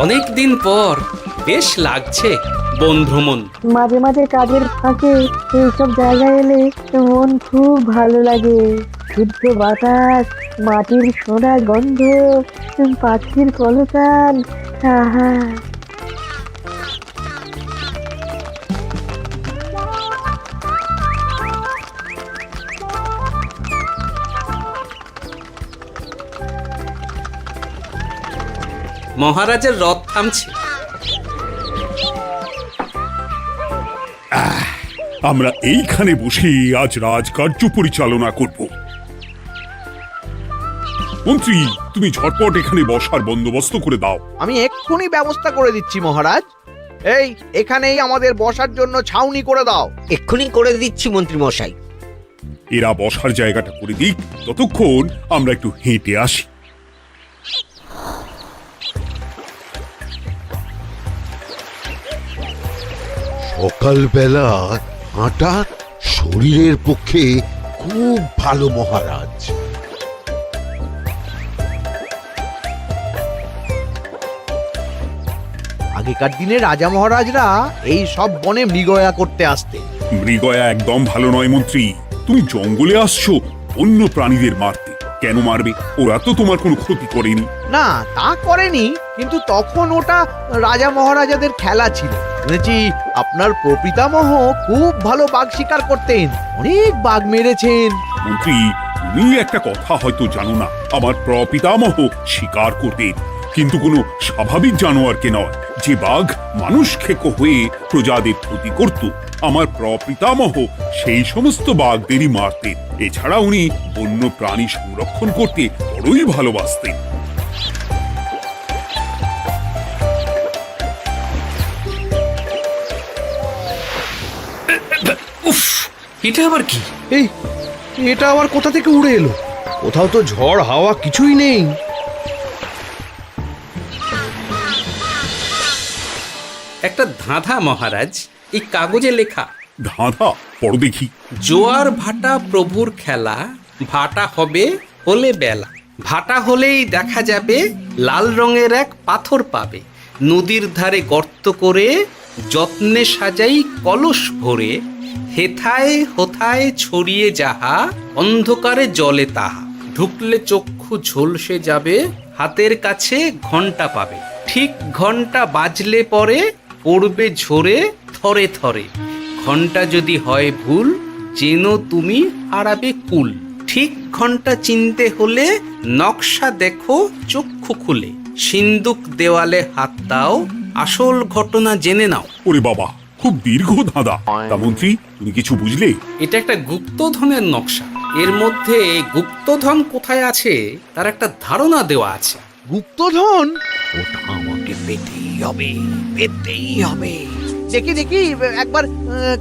অনেক দিন পর বেশ লাগছে বন ভ্রমণ। মাঝে মাঝে কাজের ফাঁকে এইসব জায়গায় এলে মন খুব ভালো লাগে। শুদ্ধ বাতাস, মাটির সোনা গন্ধ, পাখির কলতান, আহা। মহারাজের রথ থামছে। আমরা এইখানে বসে আজ রাজকার্য পরিচালনা করব। মন্ত্রী, তুমি ঝটপট এখানে বসার বন্দোবস্ত করে দাও। আমি এক্ষুনি ব্যবস্থা করে দিচ্ছি মহারাজ। এই এখানেই আমাদের বসার জন্য ছাউনি করে দাও। এক্ষুনি করে দিচ্ছি মন্ত্রী মশাই। এরা বসার জায়গাটা করে দিক, ততক্ষণ আমরা একটু হেঁটে আসি। সকালবেলা হাঁটা শরীরের পক্ষে খুব ভালো মহারাজ। আগেকার দিনে রাজা মহারাজরা এই সব বনে মৃগয়া করতে আসতেন। মৃগয়া একদম ভালো নয় মন্ত্রী। তুমি জঙ্গলে আসছো অন্য প্রাণীদের মারতে। কেন মারবে? ওরা তো তোমার কোনো ক্ষতি করেনি। না, তা করেনি, কিন্তু তখন ওটা রাজা মহারাজাদের খেলা ছিল। শুনেছি আপনার প্রপিতামহ খুব ভালো বাঘ শিকার করতেন, অনেক বাঘ মেরেছেন। মন্ত্রী, তুমি একটা কথা হয়তো জানো না। আমার প্রপিতামহ শিকার করতেন, কিন্তু কোনো স্বাভাবিক জানোয়ারকে নয়, যে বাঘ মানুষ খেকো হয়ে প্রজাদের ক্ষতি করত। আমার প্রপিতামহ সেই সমস্ত বাঘদেরই মারতেন। এছাড়া উনি বন্য প্রাণী সংরক্ষণ করতে বড়ই ভালোবাসতেন। উফ, এটা আবার কি? এই এটা আবার কোথা থেকে উড়ে এলো? কোথাও তো ঝড় হাওয়া কিছুই নেই। একটা ধাঁধা মহারাজ, এই কাগজে লেখা। ধাঁধা? পড়ো দেখি। জোয়ার ভাটা প্রভুর খেলা, ভাটা হবে হলে বেলা, ভাটা হলেই দেখা যাবে লাল রঙের এক পাথর পাবে, নদীর ধারে গর্ত করে যত্নে সাজাই কলস ভরে, হেথায় হোথায় ছড়িয়ে যাহা অন্ধকারে জলে তাহা, ঢুকলে চক্ষু ঝলসে যাবে, হাতের কাছে ঘন্টা পাবে, ঠিক ঘন্টা বাজলে পরে পড়বে ঝরে থরে থরে, ঘন্টা যদি হয় ভুল যেন তুমি হারাবে কুল, ঠিক ঘন্টা চিনতে হলে নকশা দেখো চক্ষু খুলে, সিন্দুক দেওয়ালে হাত দাও আসল ঘটনা জেনে নাও। ওরে বাবা, খুব দীর্ঘ ধাঁধা। তা মন্ত্রী, তুমি কিছু বুঝলে? এটা একটা গুপ্তধনের নকশা। এর মধ্যে গুপ্তধন কোথায় আছে তার একটা ধারণা দেওয়া আছে। গুপ্তধন? ওটা আমাকে পেতেই হবে, পেতেই হবে। দেখি দেখি একবার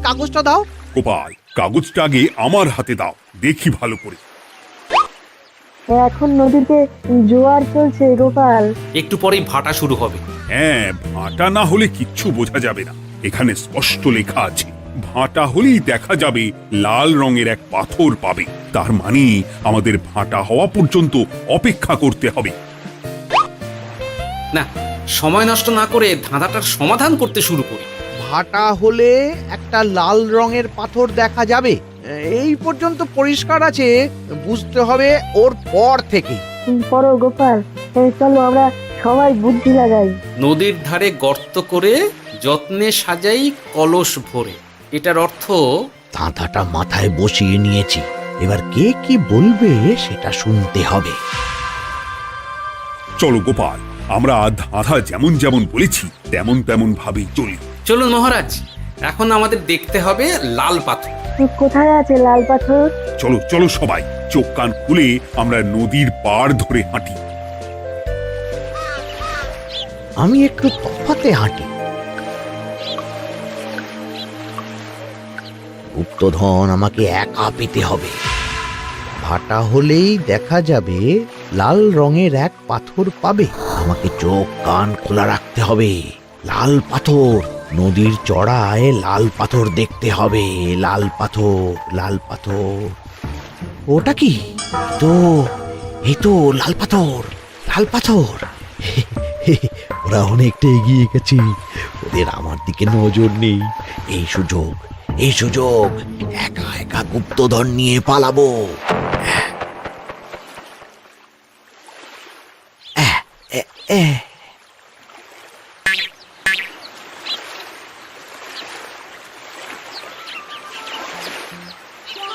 কাগজটা দাও। গোপাল, কাগজটা আগে আমার হাতে দাও, দেখি ভালো করে। এখন নদীতে জোয়ার চলছে গোপাল। একটু পরেই ভাটা শুরু হবে। হ্যাঁ, ভাটা না হলে কিচ্ছু বোঝা যাবে না। এখানে স্পষ্ট লেখা আছে, ভাটা হলেই দেখা যাবে লাল রঙের এক পাথর পাবে। তার মানে আমাদের ভাটা হওয়া পর্যন্ত অপেক্ষা করতে হবে। না, সময় নষ্ট না করে ধাঁধাটার সমাধান করতে শুরু করি। ভাটা হলে একটা লাল রঙের পাথর দেখা যাবে, এই পর্যন্ত পরিষ্কার আছে। বুঝতে হবে ওর পর থেকে। পড়ো গোপাল, চলো আমরা সবাই বুদ্ধি লাগাই। নদীর ধারে গর্ত করে যত্নে সাজাই কলস ভরে। এটার অর্থ ধাঁধাটা মাথায় বসিয়ে নিয়েছি, এবার কে কি বলবে সেটা শুনতে হবে। চলো গোপাল, আমরা ধাঁধা যেমন যেমন বলেছি তেমন তেমন ভাবেই চলি। চলুন মহারাজ, এখন আমাদের দেখতে হবে লাল পাথর। কোথায় আছে লাল পাথর? চলো চলো সবাই, চোখ কান খুলে আমরা নদীর পাড় ধরে হাঁটি। আমি একটু তফাতে হাঁটি। গুপ্তধন আমাকে একা পেতে হবে। ভাটা হলেই দেখা যাবে লাল রঙের এক পাথর পাবে। আমাকে চোখ কান খোলা রাখতে হবে। লাল পাথর, নদীর চড়ায় লাল পাথর দেখতে হবে। লাল পাথর, লাল পাথর। ওটা কি? এই তো লাল পাথর, লাল পাথর। ওরা অনেকটা এগিয়ে গেছে, ওদের আমার দিকে নজর নেই। এই সুযোগ একা একা গুপ্তধন নিয়ে পালাবো।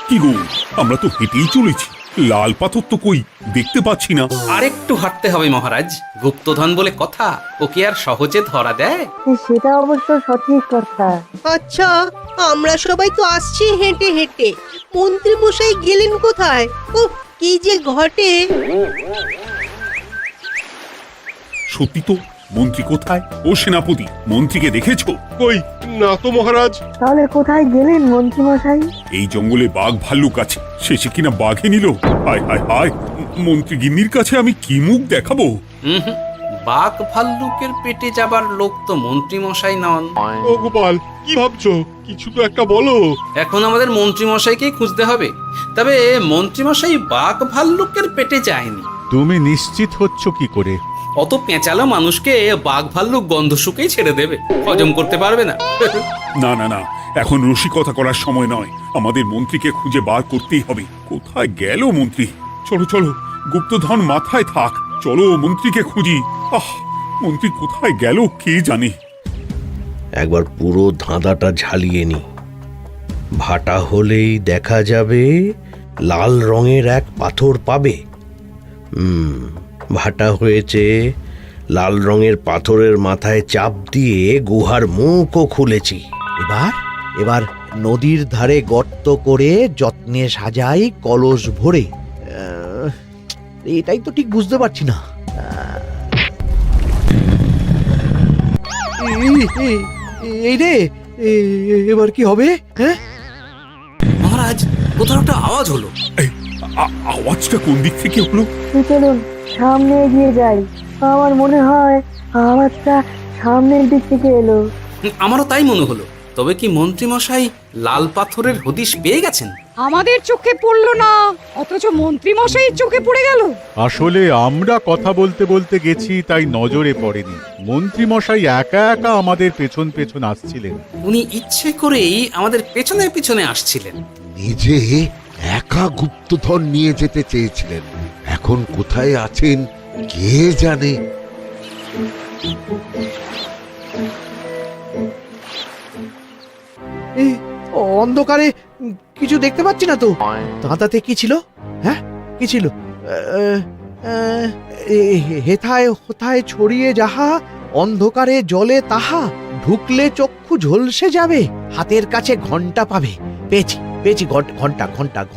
কি গো, আমরা তো হেঁটেই চলেছি, লাল পাথর তো কই দেখতে পাচ্ছি না। আরেকটু হাঁটতে হবে মহারাজ, গুপ্তধন বলে কথা, ওকে আর সহজে ধরা দেয়? সেটা অবশ্য সঠিক কথা। আচ্ছা, আমরা সবাই তো আসছি হেঁটে হেঁটে, মন্ত্রী মশাই গেলেন কোথায়? ও কি যে ঘটে! সত্যি তো, মন্ত্রী কোথায়? ও সেনাপতি, মন্ত্রীকে দেখেছো? কই না তো মহারাজ। তাহলে কোথায় গেলেন মন্ত্রী মশাই? এই জঙ্গলে বাঘ ভাল্লুক আছে, শেষে কিনা বাঘে নিল। হায় হায় হায়, মন্ত্রী গিন্নির কাছে আমি কি মুখ দেখাবো? হুম, বাঘ ভাল্লুকের পেটে যাবার লোক তো মন্ত্রী মশাই নন। ও গোপাল, কি ভাবছো? কিছু তো একটা বলো। এখন আমাদের মন্ত্রী মশাইকেই খুঁজতে হবে। তবে মন্ত্রী মশাই বাঘ ভাল্লুকের পেটে যায়নি। তুমি নিশ্চিত হচ্ছ কি করে? অত পেঁচালো মানুষকে বাঘ ভাল্লুক গন্ধ শুকেই ছেড়ে দেবে, হজম করতে পারবে না। না না না, এখন রসিকতা করার সময় নয়, আমাদের মন্ত্রীকে খুঁজে বার করতেই হবে। কোথায় গেল মন্ত্রী? চলো চলো, গুপ্তধন মাথায় থাক, চলো মন্ত্রীকে খুঁজি। আহ, মন্ত্রী কোথায় গেল কে জানে। একবার পুরো ধাঁধাটা ঝালিয়ে নি। ভাটা হলেই দেখা যাবে লাল রঙের এক পাথর পাবে। ভাটা হয়েছে, লাল রঙের পাথরের মাথায় চাপ দিয়ে গুহার মুখও খুলেছি। এবার নদীর ধারে গর্ত করে যত্নে সাজাই কলস ভরে। এটাই তো ঠিক বুঝতে পারছি না। এই রে, এবার কি হবে? হ্যাঁ মহারাজ, কোথাও একটা আওয়াজ হলো। এই, আওয়াজটা কোন দিক থেকে হলো? চলুন সামনে এগিয়ে যাই। আমার মনে হয় আওয়াজটা সামনের দিক থেকে এলো। আমারও তাই মনে হলো। তবে কি মন্ত্রী মশাই লাল পাথরের হদিশ পেয়ে গেছেন? আমাদের চোখে পড়লো না, অথচ মন্ত্রী মশাইয়ের চোখে পড়ে গেল। আসলে আমরা কথা বলতে বলতে গেছি, তাই নজরে পড়েনি। মন্ত্রী মশাই একা একা আমাদের পেছন পেছন আসছিলেন। উনি ইচ্ছে করেই আমাদের পেছনে পেছনে আসছিলেন। নিজে একা গুপ্তধন নিয়ে যেতে চেয়েছিলেন, এখন কোথায় আছেন কে জানে। অন্ধকারে কিছু দেখতে পাচ্ছি না তো। দাঁতাতে কি ছিল? হ্যাঁ, কি ছিল? হেথায় হোথায় ছড়িয়ে যাহা, অন্ধকারে জলে তাহা, ঢুকলে চক্ষু ঝলসে যাবে, হাতের কাছে ঘন্টা পাবে। পেয়েছি পেয়েছি,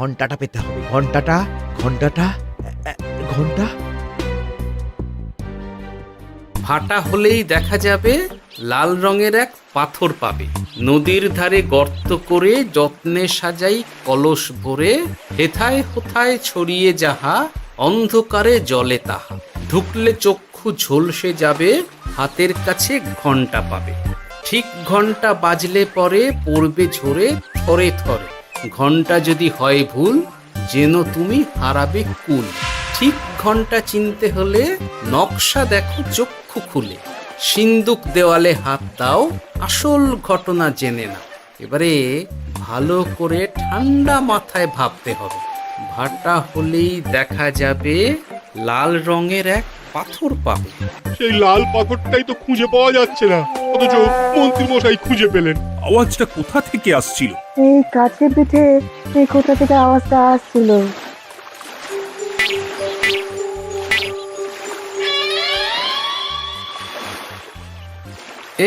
ঘন্টাটা পেতে হবে। ঘন্টা ভাটা হলেই দেখা যাবে লাল রঙের এক পাথর পাবে, নদীর ধারে গর্ত করে যত্নে সাজাই কলস ভরে, হেথায় হোথায় ছড়িয়ে যাহা, অন্ধকারে জলে তাহা, ঢুকলে চক্ষু ঝলসে যাবে, হাতের কাছে ঘন্টা পাবে। ঠিক ঘন্টা বাজলে পরে পড়বে ঝরে থরে থরে, ঘন্টা যদি হয় ভুল যেন তুমি হারাবে কুল। ঠিক ঘন্টা চিনতে হলে নকশা দেখো চক্ষু খুলে, সিন্দুক দেওয়ালে হাত দাও, আসল ঘটনা জেনে না। এবারে ভালো করে ঠান্ডা মাথায় ভাবতে হবে। ভাটা হলেই দেখা যাবে লাল রঙের এক পাথর পাবে। সেই লাল পাথরটাই তো খুঁজে পাওয়া যাচ্ছে না, অথচ মন্ত্রী মশাই খুঁজে পেলেন। আওয়াজটা কোথা থেকে আসছিল? এই কাছে পিঠে এই কোথা থেকে আওয়াজটা আসছিল।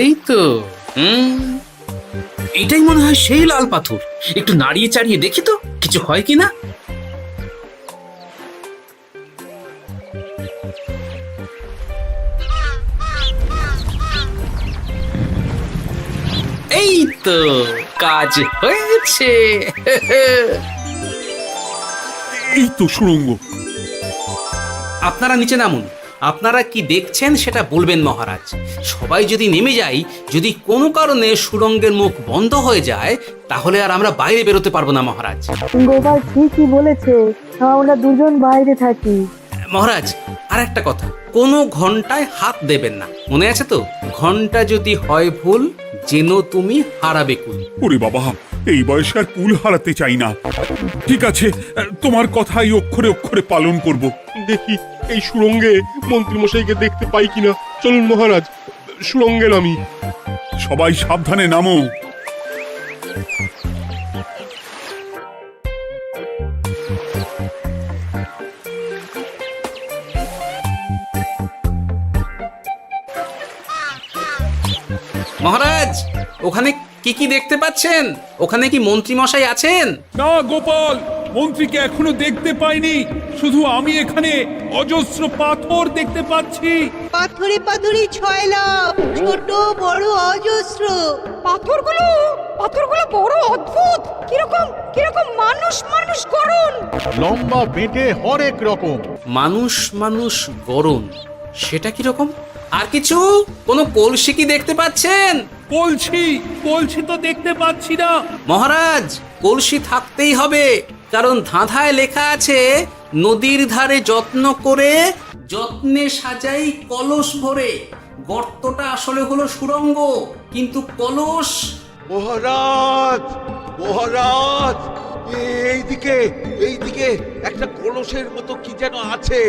এই তো, এটাই মনে হয় সেই লাল পাথর। একটু নাড়িয়ে চাড়িয়ে দেখি তো কিছু হয় কিনা। এই তো, কাজ হয়েছে। এই তো সুড়ঙ্গ। আপনারা নিচে নামুন। আপনারা কি দেখছেন সেটা বলবেন মহারাজ। সবাই যদি নেমে যাই, যদি কোনো কারণে সুড়ঙ্গের মুখ বন্ধ হয়ে যায়, তাহলে আর আমরা বাইরে বেরোতে পারবো না মহারাজ। গোপাল ঠিকই বলেছে, আমরা দুজন বাইরে থাকি। মহারাজ, আর একটা কথা, কোনো ঘন্টায় হাত দেবেন না, মনে আছে তো? ঘন্টা যদি হয় ভুল, যেন তুমি হারাবে কুল। ওরে বাবা, এই বয়সে আর কুল হারাতে চাই না। ঠিক আছে, তোমার কথাই অক্ষরে অক্ষরে পালন করব। দেখি এই সুরঙ্গে মন্ত্রীমশাইকে দেখতে পাই কিনা। চলুন মহারাজ, সুরঙ্গে নামি। সবাই সাবধানে নামো। মহারাজ, ওখানে কি কি দেখতে পাচ্ছেন? ওখানে কি মন্ত্রী মশাই আছেন? না গোপাল, মন্ত্রীকে এখনো দেখতে পাইনি। শুধু আমি এখানে অজস্র পাথর দেখতে পাচ্ছি। পাথরে পাথরে ছয়লা, ছোট বড় অজস্র। পাথরগুলো বড় অদ্ভুত, কিরকম কিরকম মানুষ মানুষ করুন। লম্বা বেঁটে হরেক রকম। মানুষ মানুষ গরম, সেটা কি রকম? আর কিছু? কোনো কলসি কি দেখতে পাচ্ছেন? কলসি তো দেখতে পাচ্ছি না। মহারাজ, কলসি থাকতেই হবে, কারণ ধাঁধায় লেখা আছে নদীর ধারে যত্ন করে যত্নে সাজাই কলস ভরে। গর্তটা আসলে হলো সুড়ঙ্গ, কিন্তু কলস। মহারাজ, মহারাজ, এইদিকে এইদিকে একটা কলসের মতো কি যেন আছে।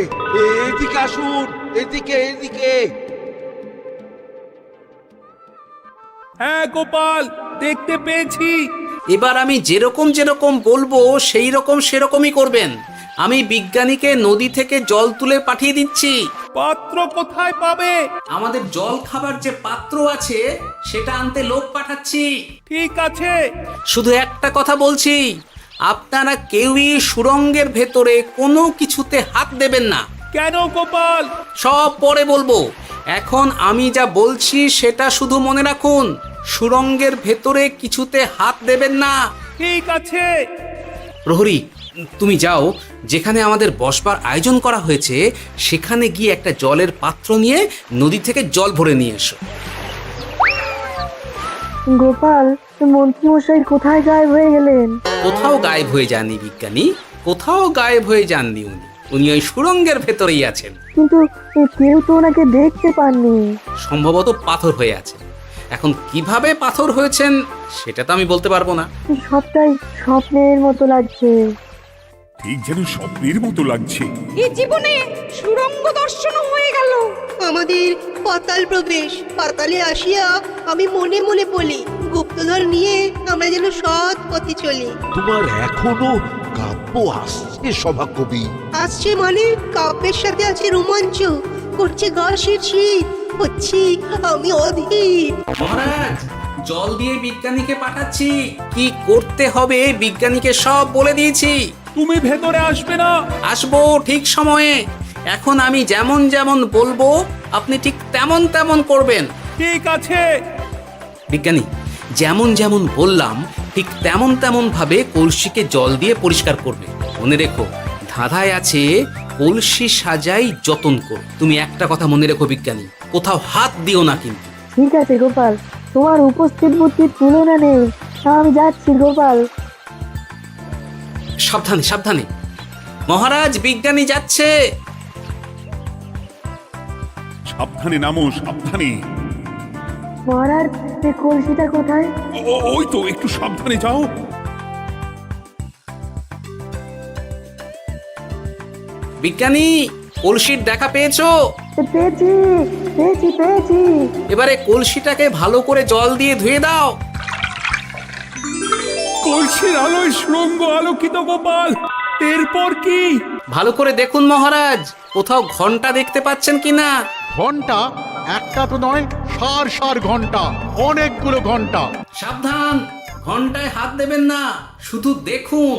এইদিকে আসুন, এদিকে এদিকে। হ্যাঁ গোপাল, দেখতে পেয়েছি। এবার আমি যেরকম যেরকম বলবো সেই রকম সেরকমই করবেন। আমি বিজ্ঞানীকে নদী থেকে জল তুলে পাঠিয়ে দিচ্ছি। পাত্র কোথায় পাবে? আমাদের জল খাবার যে পাত্র আছে সেটা আনতে লোক পাঠাচ্ছি। ঠিক আছে। শুধু একটা কথা বলছি, আপনারা কেউই সুড়ঙ্গের ভেতরে কোনো কিছুতে হাত দেবেন না। কেন গোপাল? সব পরে বলবো, এখন আমি যা বলছি সেটা শুধু মনে রাখুন। সুড়ঙ্গের ভেতরে কিছুতে হাত দেবেন না। ঠিক আছে। প্রহরী, তুমি যাও, যেখানে আমাদের বসবার আয়োজন করা হয়েছে সেখানে গিয়ে একটা জলের পাত্র নিয়ে নদী থেকে জল ভরে নিয়ে এসো। গোপাল, মন্ত্রীমশাই কোথায় গায়েব হয়ে গেলেন? কোথাও গায়েব হয়ে যাননি বিজ্ঞানী, কোথাও গায়েব হয়ে যাননি উনি। উনি ওই সুড়ঙ্গের ভেতরেই আছেন। কিন্তু কেউ তো ওনাকে দেখতে পাননি। সম্ভবত পাথর হয়ে আছে। এখন কিভাবে পাথর হয়েছেন সেটা তো আমি বলতে পারবো না। সবটাই স্বপ্নের মতো লাগছে। ঠিক যেন স্বপ্নের মতো লাগছে। এই জীবনে সুরঙ্গ দর্শন হয়ে গেল। আমাদের পাতাল প্রবেশ। পাতালে আসিয়া আমি মনে মনে বলি, গুপ্তধন নিয়ে আমরা যেন সৎ পথে চলি। তোমার এখনো কাব্য আসছে সভাকবি? আসছে মানে কাব্যের সাথে আছে রোমাঞ্চ, করছে গা শীত, হচ্ছি আমি অধীর। মহারাজ, জল দিয়ে বিজ্ঞানীকে পাঠাচ্ছি। কি করতে হবে বিজ্ঞানীকে সব বলে দিয়েছি। তুমি ভেতরে আসবে না? আসবো ঠিক সময়ে। এখন আমি যেমন যেমন বলবো আপনি ঠিক তেমন তেমন করবেন। ঠিক আছে। বিজ্ঞানী, যেমন যেমন বললাম ঠিক তেমন তেমন ভাবে কলসিকে জল দিয়ে পরিষ্কার করবে। মনে রেখো, ধাঁধায় আছে কলসি সাজাই যতন করো। তুমি একটা কথা মনে রেখো বিজ্ঞানী, কোথাও হাত দিও না কিন্তু। ঠিক আছে গোপাল, তোমার উপস্থিত বুদ্ধির তুলনা নেই। আমি যাচ্ছি গোপাল। সাবধানে সাবধানে। মহারাজ, বিজ্ঞানী যাচ্ছে। সাবধানে নামো, সাবধানে। মহারাজ, কলসিটা কোথায়? ওই তো, একটু সাবধানে যাও। বিজ্ঞানী, কলসির দেখা পেয়েছো? পেয়েছি পেয়েছি পেয়েছি। এবারে কলসিটাকে ভালো করে জল দিয়ে ধুয়ে দাও। কলসির আলোয় সুড়ঙ্গ আলোকিত গোপাল। এরপর কি? ভালো করে দেখুন মহারাজ, কোথাও ঘন্টা দেখতে পাচ্ছেন কিনা। ঘন্টা একটা তো নয়, সার সার ঘন্টা, অনেকগুলো ঘন্টা। সাবধান, ঘন্টায় হাত দেবেন না, শুধু দেখুন।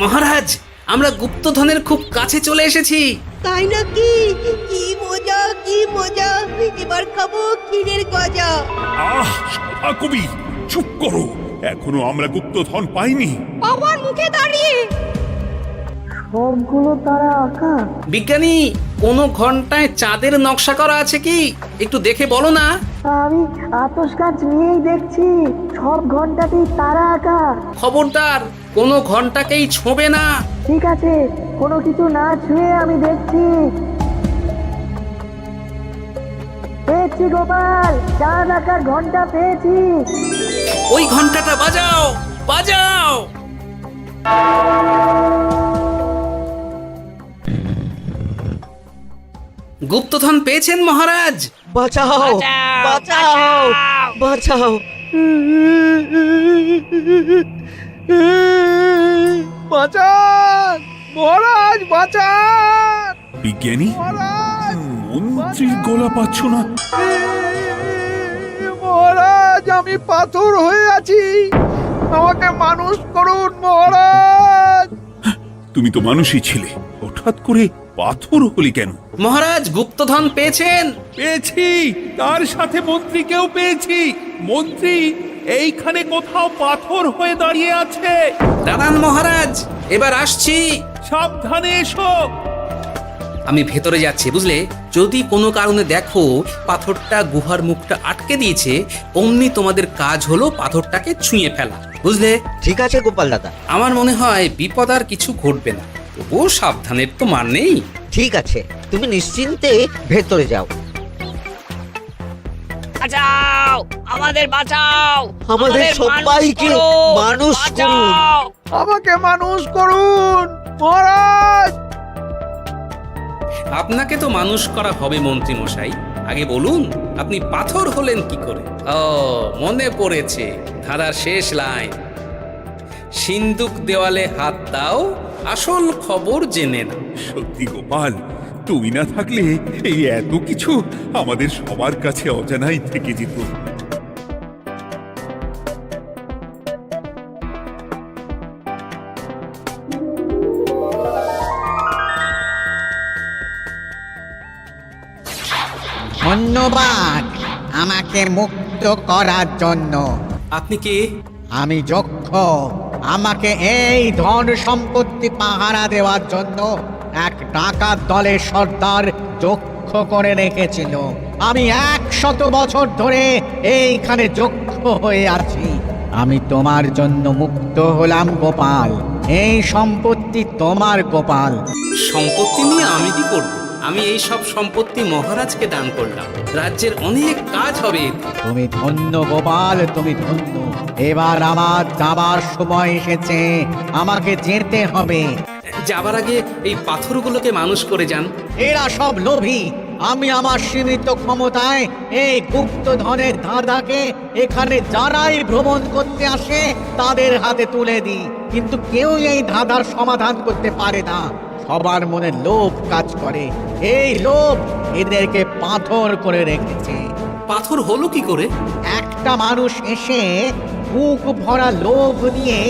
মহারাজ, আমরা গুপ্তধনের খুব কাছে চলে এসেছি। তাই নাকি? কি মজা, কি মজা! এবার খাবো ক্ষীরের গজা। আহ, সভাকবি চুপ করো। এখনো আমরা গুপ্তধন পাইনি। বাবার মুখে দাঁড়িয়ে সবগুলো তারা আঁকা। বিজ্ঞানী, কোনো ঘন্টায় চাঁদের নকশা করা আছে কি? একটু দেখে বলো না। আমি আতস কাজ নিয়েই দেখছি, সব ঘন্টাতেই তারা আঁকা। খবরদার, কোনো ঘন্টাকেই ছোঁবে না। ঠিক আছে, কোনো কিছু না ছুঁয়ে আমি দেখছি। পেয়েছি গোপাল, চাঁদ আঁকার ঘন্টা পেয়েছি। ওই ঘন্টাটা বাজাও, বাজাও। গুপ্তধন পেয়েছেন মহারাজ? বাঁচাও বাঁচাও বাঁচাও। বাঁচান মহারাজ, বাঁচান বিজ্ঞানী, মহারাজ, মন্ত্রীর গলা পাচ্ছ না? মহারাজ, আমি পাথর হয়ে আছি, আমাকে মানুষ করুন মহারাজ। তুমি তো মানুষই ছিলে, হঠাৎ করে পাথর হলি কেন? মহারাজ, গুপ্তধন পেয়েছেন? পেয়েছি, তার সাথে মন্ত্রীকেও পেয়েছি। মন্ত্রী এইখানে কোথাও পাথর হয়ে দাঁড়িয়ে আছে। দাঁড়ান মহারাজ, এবার আসছি। সাবধানে এসো। আমি ভেতরে যাচ্ছি, বুঝলে? যদি কোনো কারণে দেখো পাথরটা গুহার মুখটা আটকে দিয়েছে, অমনি তোমাদের কাজ হলো পাথরটাকে ছুঁয়ে ফেলা, বুঝলে? ঠিক আছে গোপাল দাদা। আমার মনে হয় বিপদ আর কিছু ঘটবে না, তবুও সাবধানের তো মান নেই। ঠিক আছে, তুমি নিশ্চিন্তে ভেতরে যাও। বাঁচাও, আমাদের বাঁচাও, আমাদের সবাইকে মানুষ করুন। আমাকে মানুষ করুন মহারাজ। আপনাকে তো মানুষ করা হবে মন্ত্রী মশাই। আগে বলুন, আপনি পাথর হলেন কি করে? ও, মনে পড়েছে ধারার শেষ লাইন, সিন্দুক দেওয়ালে হাত দাও, আসল খবর জেনে না। সত্যি গোপাল, তুমি না থাকলে এই এত কিছু আমাদের সবার কাছে অজানাই থেকে যেত। ধন্যবাদ আমাকে মুক্ত করার জন্য। আপনি কে? আমি যক্ষ। আমাকে এই ধন সম্পত্তি পাহারা দেওয়ার জন্য এক ডাকাত দলের সর্দার যক্ষ করে রেখেছিল। আমি 100 বছর ধরে এইখানে যক্ষ হয়ে আছি। আমি তোমার জন্য মুক্ত হলাম গোপাল। এই সম্পত্তি তোমার গোপাল। সম্পত্তি নিয়ে আমি কি করব? আমি এই সব সম্পত্তি মহারাজকে দান করলাম, রাজ্যের অনেক কাজ হবে এতে। তুমি ধন্য গোপাল, তুমি ধন্য। এবার আমার যাবার সময় এসেছে, আমাকে যেতে হবে। যাবার আগে এই পাথরগুলোকে মানুষ করে যান। এরা সব লোভী। আমি আমার সীমিত ক্ষমতায় এই গুপ্তধনের ধাঁধাকে এখানে যারাই ভ্রমণ করতে আসে তাদের হাতে তুলে দিই, কিন্তু কেউ এই ধাঁধার সমাধান করতে পারে না। সবার মনে লোভ কাজ করে, এই লোভ এদেরকে পাথর করে রেখেছে। পাথর হলো কি করে? একটা মানুষ এসে বুক ভরা লোভ নিয়ে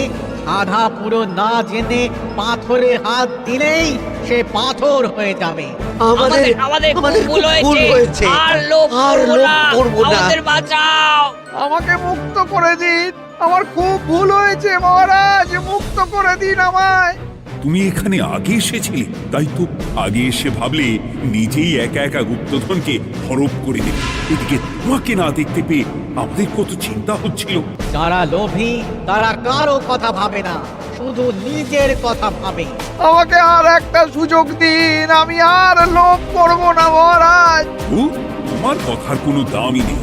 আধা পুরো না জেনে পাথরে হাত দিলেই সে পাথর হয়ে যাবে। আমাদের আমাদের আমাদের ভুল ভুল হয়েছে। আর লোভ আর করবো লোভ না। করবো না। আমাদের বাঁচাও। আমাকে মুক্ত করে দিন, আমার খুব ভুল হয়েছে মহারাজ, মুক্ত করে দিন আমায়। তুমি এখানে আগে এসেছিলে, তাই তো আগে এসে ভাবলে নিজেই একা একা গুপ্তধনকে হরপ করে দেবে। এদিকে তোমাকে না দেখতে পেয়ে আমাদের কত চিন্তা হচ্ছিল। যারা লোভী তারা কারো কথা ভাবে না, শুধু নিজের কথা ভাবে। আমাকে আর একটা সুযোগ দিন, আমি আর লোভ করব না মহারাজ। ও, তোমার কথার কোনো দামই নেই।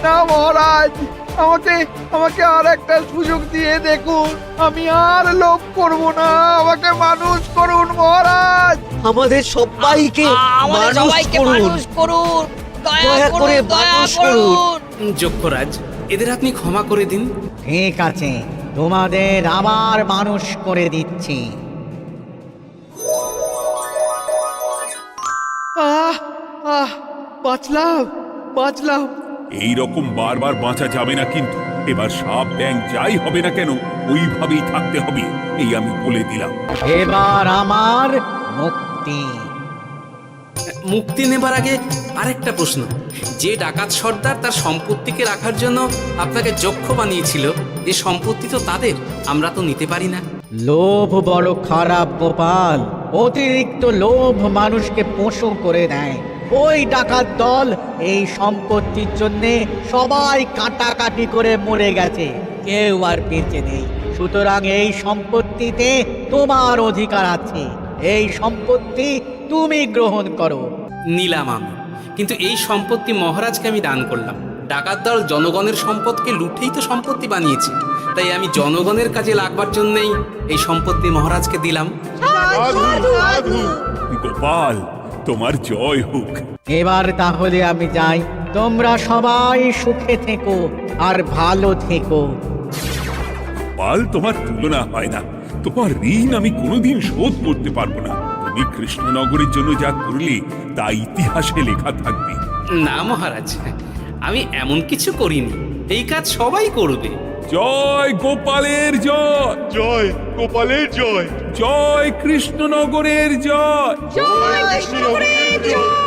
না মহারাজ, আমাকে আমাকে আর একটা সুযোগ দিয়ে দেখুন, আমি আর লোভ করব না, আমাকে মানুষ করুন মহারাজ। আমাদের সবাইকে আমাদের মানুষ সবাইকে করুন। মানুষ করুন। দয়া দয়া করে করুন, দয়া মানুষ করুন। করুন। যক্ষরাজ, এদের আপনি ক্ষমা করে দিন। ঠিক আছে, তোমাদের আবার মানুষ করে দিচ্ছি। আহ আহ, বাঁচলাম বাঁচলাম। এই রকম বারবার বাঁচা যাবে না, কিন্তু এবার সাপ ব্যাং যাই হবে না কেন ওইভাবেই থাকতে হবে, এই আমি বলে দিলাম। এবার আমার মুক্তি। মুক্তি নেবার আগে আরেকটা প্রশ্ন, যে ডাকাত সর্দার তার সম্পত্তিকে রাখার জন্য আপনাকে যক্ষ বানিয়েছিল, এ সম্পত্তি তো তাদের, আমরা তো নিতে পারি না। লোভ বড় খারাপ গোপাল। অতিরিক্ত লোভ মানুষকে পশু করে দেয়। ওই ডাকাত দল এই সম্পত্তির জন্যে সবাই কাটাকাটি করে মরে গেছে, কেউ আর বেঁচে নেই। সুতরাং এই সম্পত্তিতে তোমার অধিকার আছে, এই সম্পত্তি তুমি গ্রহণ করো। নিলাম আমি, কিন্তু এই সম্পত্তি মহারাজকে আমি দান করলাম। ডাকাত দল জনগণের সম্পদকে লুটেই তো সম্পত্তি বানিয়েছে, তাই আমি জনগণের কাজে লাগবার জন্যই এই সম্পত্তি মহারাজকে দিলাম। গোপাল, তোমার জয় হোক। এবার তাহলে আমি যাই, তোমরা সবাই সুখে থেকো আর ভালো থেকো। গোপাল, তোমার তুলনা হয় না। তোমার ঋণ আমি কোনোদিন শোধ করতে পারবো না। তুমি কৃষ্ণনগরের জন্য যা করলে তা ইতিহাসে লেখা থাকবে। না মহারাজ, আমি এমন কিছু করিনি, এই কাজ সবাই করবে। জয় গোপালের জয়, জয় গোপালের জয়, জয় কৃষ্ণনগরের জয়। জয় কৃষ্ণনগরের জয়।